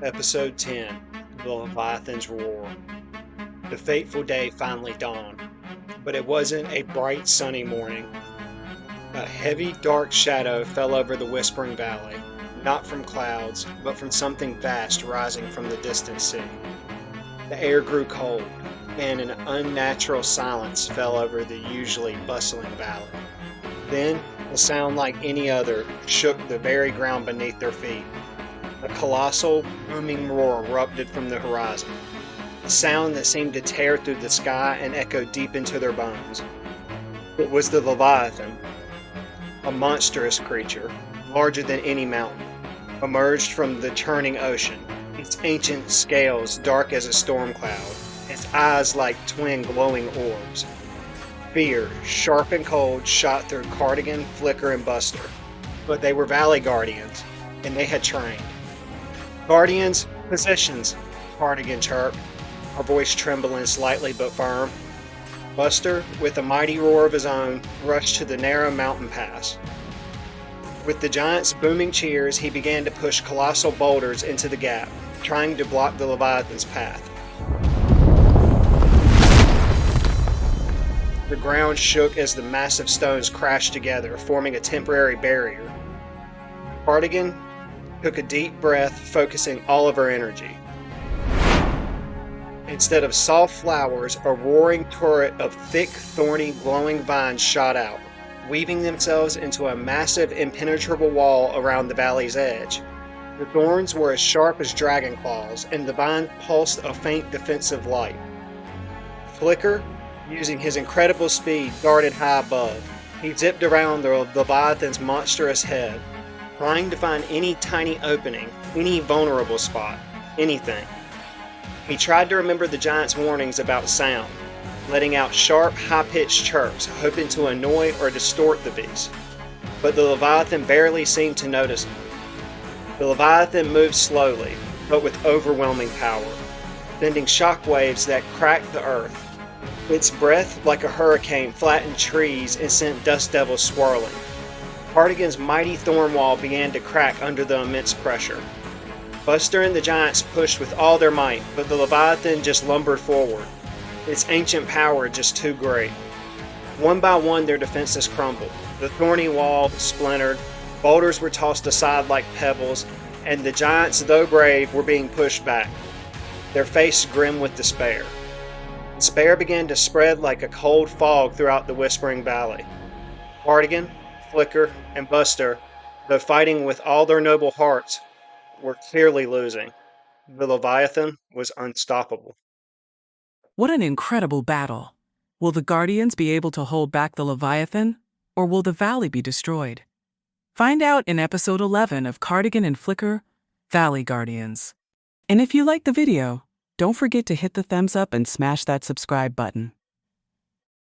Episode 10 The Leviathan's Roar. The fateful day finally dawned, but it wasn't a bright, sunny morning. A heavy, dark shadow fell over the Whispering Valley, not from clouds, but from something vast rising from the distant sea. The air grew cold, and an unnatural silence fell over the usually bustling valley. Then, a sound like any other shook the very ground beneath their feet. A colossal, booming roar erupted from the horizon, a sound that seemed to tear through the sky and echo deep into their bones. It was the Leviathan, a monstrous creature, larger than any mountain, emerged from the churning ocean, its ancient scales dark as a storm cloud, its eyes like twin glowing orbs. Fear, sharp and cold, shot through Cardigan, Flicker, and Buster. But they were Valley Guardians, and they had trained. Guardians, positions, Cardigan chirped, her voice trembling slightly but firm. Buster, with a mighty roar of his own, rushed to the narrow mountain pass. With the giant's booming cheers, he began to push colossal boulders into the gap, trying to block the Leviathan's path. The ground shook as the massive stones crashed together, forming a temporary barrier. Cardigan took a deep breath, focusing all of her energy. Instead of soft flowers, a roaring torrent of thick, thorny, glowing vines shot out, weaving themselves into a massive, impenetrable wall around the valley's edge. The thorns were as sharp as dragon claws, and the vine pulsed a faint defensive light. Flicker, using his incredible speed, darted high above. He zipped around the Leviathan's monstrous head, trying to find any tiny opening, any vulnerable spot, anything. He tried to remember the giant's warnings about sound, letting out sharp, high-pitched chirps, hoping to annoy or distort the beast. But the Leviathan barely seemed to notice him. The Leviathan moved slowly, but with overwhelming power, sending shock waves that cracked the earth. Its breath, like a hurricane, flattened trees and sent dust devils swirling. Cardigan's mighty thorn wall began to crack under the immense pressure. Buster and the giants pushed with all their might, but the Leviathan just lumbered forward, its ancient power just too great. One by one their defenses crumbled. The thorny wall splintered, boulders were tossed aside like pebbles, and the giants, though brave, were being pushed back, their faces grim with despair. Despair began to spread like a cold fog throughout the Whispering Valley. Cardigan, Flicker, and Buster, though fighting with all their noble hearts, were clearly losing. The Leviathan was unstoppable. What an incredible battle! Will the Guardians be able to hold back the Leviathan, or will the valley be destroyed? Find out in episode 11 of Cardigan and Flicker, Valley Guardians. And if you liked the video, don't forget to hit the thumbs up and smash that subscribe button.